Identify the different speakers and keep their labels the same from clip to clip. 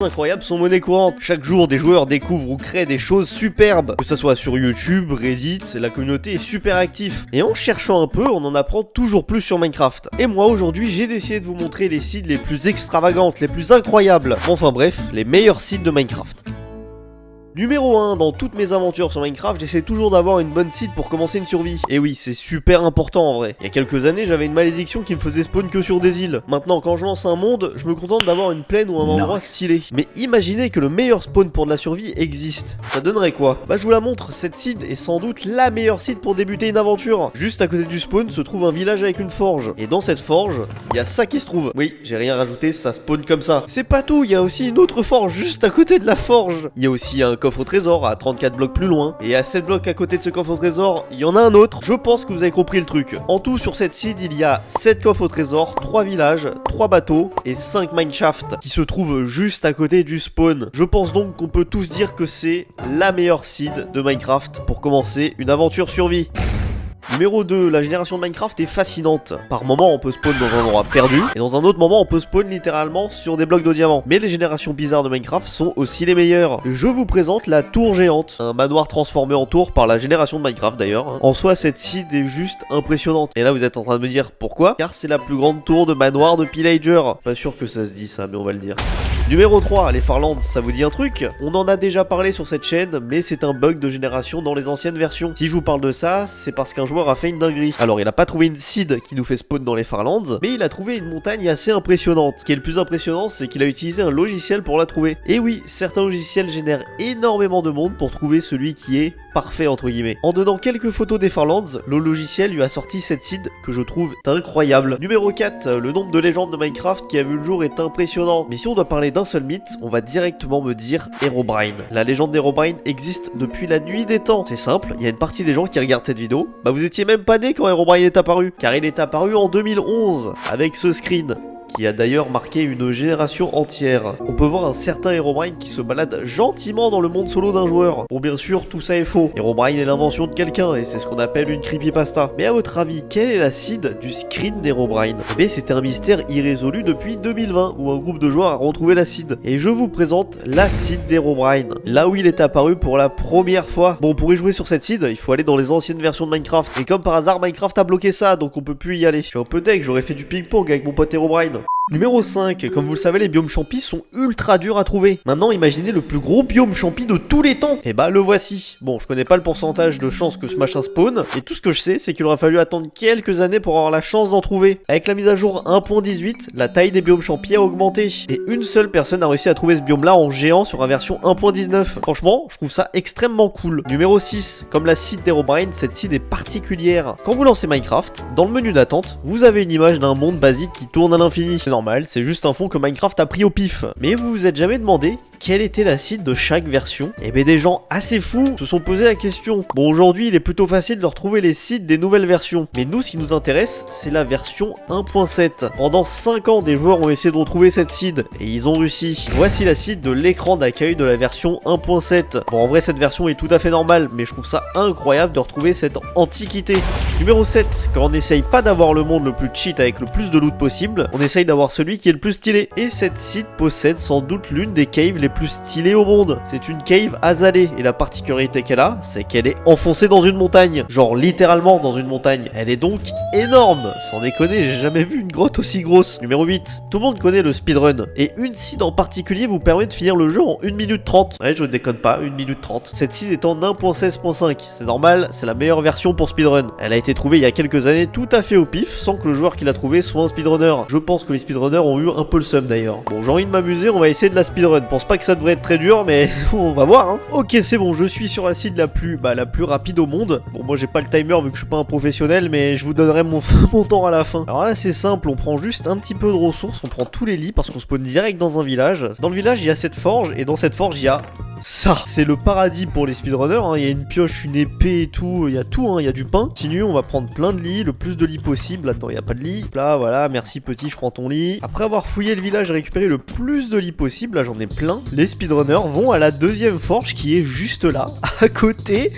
Speaker 1: Incroyables sont monnaie courante. Chaque jour, des joueurs découvrent ou créent des choses superbes. Que ce soit sur YouTube, Reddit, la communauté est super active. Et en cherchant un peu, on en apprend toujours plus sur Minecraft. Et moi, aujourd'hui, j'ai décidé de vous montrer les sites les plus extravagantes, les plus incroyables. Enfin bref, les meilleurs sites de Minecraft. Numéro 1, dans toutes mes aventures sur Minecraft, j'essaie toujours d'avoir une bonne seed pour commencer une survie. Et oui, c'est super important en vrai. Il y a quelques années, j'avais une malédiction qui me faisait spawn que sur des îles. Maintenant, quand je lance un monde, je me contente d'avoir une plaine ou un endroit stylé. Mais imaginez que le meilleur spawn pour de la survie existe. Ça donnerait quoi? Bah je vous la montre, cette seed est sans doute la meilleure seed pour débuter une aventure. Juste à côté du spawn se trouve un village avec une forge. Et dans cette forge, il y a ça qui se trouve. Oui, j'ai rien rajouté, ça spawn comme ça. C'est pas tout, il y a aussi une autre forge juste à côté de la forge. Il y a aussi un coffre au trésor à 34 blocs plus loin. Et à 7 blocs à côté de ce coffre au trésor, il y en a un autre. Je pense que vous avez compris le truc. En tout, sur cette seed, il y a 7 coffres au trésor, 3 villages, 3 bateaux et 5 mineshafts qui se trouvent juste à côté du spawn. Je pense donc qu'on peut tous dire que c'est la meilleure seed de Minecraft pour commencer une aventure survie. Numéro 2, la génération de Minecraft est fascinante. Par moment, on peut spawn dans un endroit perdu, et dans un autre moment, on peut spawn littéralement sur des blocs de diamants. Mais les générations bizarres de Minecraft sont aussi les meilleures. Je vous présente la tour géante, un manoir transformé en tour par la génération de Minecraft d'ailleurs. En soi, cette seed est juste impressionnante. Et là, vous êtes en train de me dire pourquoi? Car c'est la plus grande tour de manoir de Pillager. Pas sûr que ça se dit ça, mais on va le dire. Numéro 3, les Farlands, ça vous dit un truc? On en a déjà parlé sur cette chaîne, mais c'est un bug de génération dans les anciennes versions. Si je vous parle de ça, c'est parce qu'un joueur a fait une dinguerie. Alors il a pas trouvé une seed qui nous fait spawn dans les Farlands, mais il a trouvé une montagne assez impressionnante. Ce qui est le plus impressionnant, c'est qu'il a utilisé un logiciel pour la trouver. Et oui, certains logiciels génèrent énormément de monde pour trouver celui qui est parfait entre guillemets. En donnant quelques photos des Farlands, le logiciel lui a sorti cette seed que je trouve incroyable. Numéro 4, le nombre de légendes de Minecraft qui a vu le jour est impressionnant. Mais si on doit parler d'un seul mythe, on va directement me dire Herobrine. La légende d'Herobrine existe depuis la nuit des temps. C'est simple, il y a une partie des gens qui regardent cette vidéo, bah vous étiez même pas né quand Herobrine est apparu, car il est apparu en 2011 avec ce screen qui a d'ailleurs marqué une génération entière. On peut voir un certain Herobrine qui se balade gentiment dans le monde solo d'un joueur. Bon, bien sûr, tout ça est faux. Herobrine est l'invention de quelqu'un et c'est ce qu'on appelle une creepypasta. Mais à votre avis, quelle est la seed du screen d'Herobrine? Mais c'était un mystère irrésolu depuis 2020 où un groupe de joueurs a retrouvé la seed. Et je vous présente la seed d'Herobrine, là où il est apparu pour la première fois. Bon, pour y jouer sur cette seed, il faut aller dans les anciennes versions de Minecraft. Et comme par hasard, Minecraft a bloqué ça, donc on peut plus y aller. Je suis un peu deg, j'aurais fait du ping-pong avec mon pote Herobrine. Numéro 5, comme vous le savez, les biomes champis sont ultra durs à trouver. Maintenant, imaginez le plus gros biome champi de tous les temps. Et bah, le voici. Bon, je connais pas le pourcentage de chance que ce machin spawn, et tout ce que je sais, c'est qu'il aura fallu attendre quelques années pour avoir la chance d'en trouver. Avec la mise à jour 1.18, la taille des biomes champis a augmenté, et une seule personne a réussi à trouver ce biome-là en géant sur la version 1.19. Franchement, je trouve ça extrêmement cool. Numéro 6, comme la seed d'Herobrine, cette seed est particulière. Quand vous lancez Minecraft, dans le menu d'attente, vous avez une image d'un monde basique qui tourne à l'infini. Normal, c'est juste un fond que Minecraft a pris au pif. Mais vous vous êtes jamais demandé quelle était la seed de chaque version? Et bien des gens assez fous se sont posé la question. Bon, aujourd'hui il est plutôt facile de retrouver les seeds des nouvelles versions. Mais nous, ce qui nous intéresse, c'est la version 1.7. Pendant 5 ans, des joueurs ont essayé de retrouver cette seed et ils ont réussi. Voici la seed de l'écran d'accueil de la version 1.7. Bon, en vrai cette version est tout à fait normale, mais je trouve ça incroyable de retrouver cette antiquité. Numéro 7, quand on n'essaye pas d'avoir le monde le plus cheat avec le plus de loot possible, on essaye d'avoir celui qui est le plus stylé. Et cette seed possède sans doute l'une des caves les plus stylées au monde. C'est une cave azalée, et la particularité qu'elle a, c'est qu'elle est enfoncée dans une montagne. Genre littéralement dans une montagne. Elle est donc énorme. Sans déconner, j'ai jamais vu une grotte aussi grosse. Numéro 8, tout le monde connaît le speedrun. Et une seed en particulier vous permet de finir le jeu en 1 minute 30. Ouais, je ne déconne pas, 1 minute 30. Cette seed est en 1.16.5. C'est normal, c'est la meilleure version pour speedrun. Elle a été trouvée il y a quelques années tout à fait au pif, sans que le joueur qui l'a trouvée soit un speedrunner. Je pense que les speedrunners ont eu un peu le seum d'ailleurs. Bon, j'ai envie de m'amuser, on va essayer de la speedrun. Je pense pas que ça devrait être très dur, mais on va voir hein. Ok, c'est bon, je suis sur la seed la plus rapide au monde. Bon, moi j'ai pas le timer vu que je suis pas un professionnel, mais je vous donnerai mon temps à la fin. Alors là c'est simple, on prend juste un petit peu de ressources, on prend tous les lits parce qu'on spawn direct dans un village. Dans le village il y a cette forge, et dans cette forge il y a Ça, c'est le paradis pour les speedrunners, hein. Il y a une pioche, une épée et tout, il y a tout, hein. Il y a du pain. Continue, on va prendre plein de lits, le plus de lits possible. Là-dedans, il n'y a pas de lit. Là, voilà, merci petit, je prends ton lit. Après avoir fouillé le village et récupéré le plus de lits possible, là j'en ai plein, les speedrunners vont à la deuxième forge qui est juste là, à côté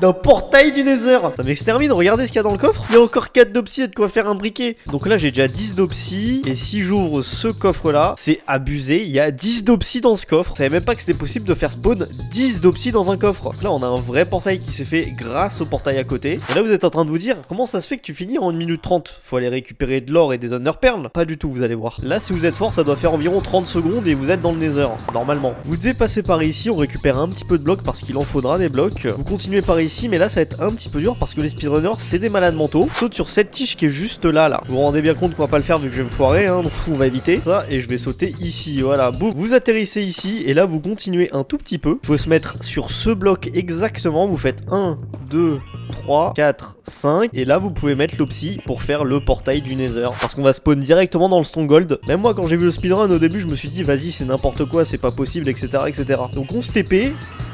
Speaker 1: d'un portail du Nether. Ça m'extermine, regardez ce qu'il y a dans le coffre. Il y a encore 4 d'opsy et de quoi faire un briquet. Donc là, j'ai déjà 10 d'opsy. Et si j'ouvre ce coffre-là, c'est abusé. Il y a 10 d'opsy dans ce coffre. Je savais même pas que c'était possible de faire spawn 10 d'opsy dans un coffre. Donc là, on a un vrai portail qui s'est fait grâce au portail à côté. Et là, vous êtes en train de vous dire, comment ça se fait que tu finis en 1 minute 30? Faut aller récupérer de l'or et des underpearls? Pas du tout, vous allez voir. Là, si vous êtes fort, ça doit faire environ 30 secondes et vous êtes dans le Nether, normalement. Vous devez passer par ici, on récupère un petit peu de blocs parce qu'il en faudra des blocs. Vous continuez par ici, mais là, ça va être un petit peu dur parce que les speedrunners, c'est des malades mentaux. Saute sur cette tige qui est juste là. Vous vous rendez bien compte qu'on va pas le faire vu que je vais me foirer, hein, donc on va éviter ça et je vais sauter ici. Voilà, boum. Vous atterrissez ici et là, vous continuez un tout petit peu. Il faut se mettre sur ce bloc exactement. Vous faites 1, 2, 3, 4, 5 et là vous pouvez mettre l'opsy pour faire le portail du Nether parce qu'on va spawn directement dans le Stronghold. Même moi quand j'ai vu le speedrun au début je me suis dit vas-y c'est n'importe quoi, c'est pas possible, etc, etc. Donc on se TP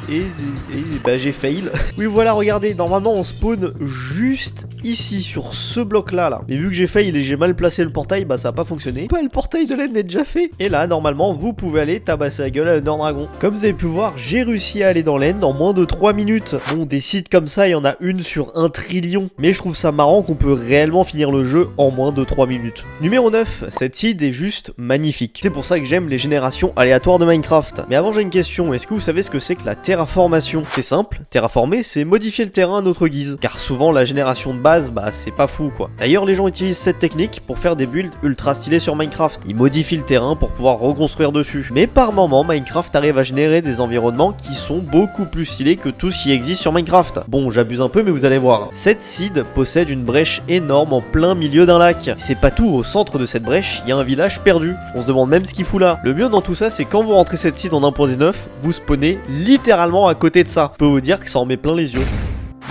Speaker 1: et bah j'ai fail. Oui voilà, regardez, normalement on spawn juste ici sur ce bloc là. Mais vu que j'ai fail et j'ai mal placé le portail, bah ça a pas fonctionné. Bah, le portail de l'aide est déjà fait. Et là normalement vous pouvez aller tabasser la gueule à Ender Dragon. Comme vous avez pu voir, j'ai réussi à aller dans l'end en moins de 3 minutes. Bon, des sites comme ça il y en a une sur 1 trillion, mais je trouve ça marrant qu'on peut réellement finir le jeu en moins de 3 minutes. Numéro 9, cette seed est juste magnifique. C'est pour ça que j'aime les générations aléatoires de Minecraft. Mais avant j'ai une question, est-ce que vous savez ce que c'est que la terraformation? C'est simple, terraformer c'est modifier le terrain à notre guise, car souvent la génération de base, bah c'est pas fou quoi. D'ailleurs les gens utilisent cette technique pour faire des builds ultra stylés sur Minecraft. Ils modifient le terrain pour pouvoir reconstruire dessus. Mais par moment, Minecraft arrive à générer des environnements qui sont beaucoup plus stylés que tout ce qui existe sur Minecraft. Bon, j'abuse un peu mais vous allez voir. Cette seed possède une brèche énorme en plein milieu d'un lac. C'est pas tout, au centre de cette brèche, il y a un village perdu. On se demande même ce qu'il fout là. Le mieux dans tout ça, c'est quand vous rentrez cette seed en 1.19, vous spawnez littéralement à côté de ça. Je peux vous dire que ça en met plein les yeux.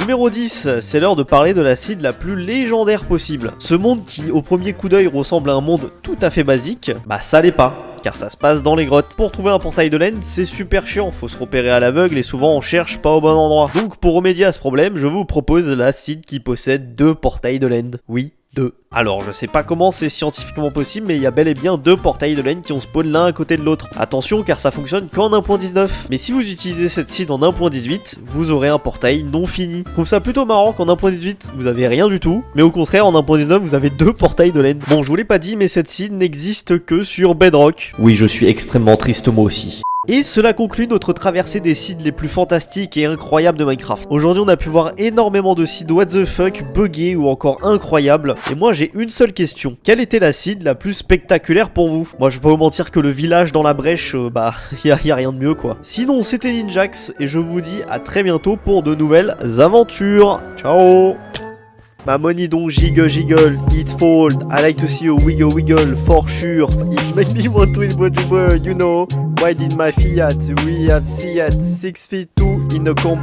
Speaker 1: Numéro 10, c'est l'heure de parler de la seed la plus légendaire possible. Ce monde qui, au premier coup d'œil, ressemble à un monde tout à fait basique, bah ça l'est pas. Car ça se passe dans les grottes. Pour trouver un portail de laine, c'est super chiant, faut se repérer à l'aveugle et souvent on cherche pas au bon endroit. Donc pour remédier à ce problème, je vous propose la seed qui possède 2 portails de laine. Oui, 2. Alors je sais pas comment c'est scientifiquement possible, mais il y a bel et bien 2 portails de laine qui ont spawn l'un à côté de l'autre. Attention car ça fonctionne qu'en 1.19. Mais si vous utilisez cette seed en 1.18, vous aurez un portail non fini. Je trouve ça plutôt marrant qu'en 1.18 vous avez rien du tout, mais au contraire en 1.19 vous avez 2 portails de laine. Bon, je vous l'ai pas dit, mais cette seed n'existe que sur Bedrock. Oui, je suis extrêmement triste moi aussi. Et cela conclut notre traversée des seeds les plus fantastiques et incroyables de Minecraft. Aujourd'hui on a pu voir énormément de seeds what the fuck, buggés ou encore incroyables. Et moi j'ai une seule question. Quelle était la seed la plus spectaculaire pour vous? Moi je vais pas vous mentir que le village dans la brèche, bah y a rien de mieux quoi. Sinon c'était Ninjax et je vous dis à très bientôt pour de nouvelles aventures. Ciao. My money don't jiggle, it fold. I like to see you wiggle for sure. It make me want to invent the world, you know. Why did my Fiat? We have Fiat 6 feet 2 in a comp.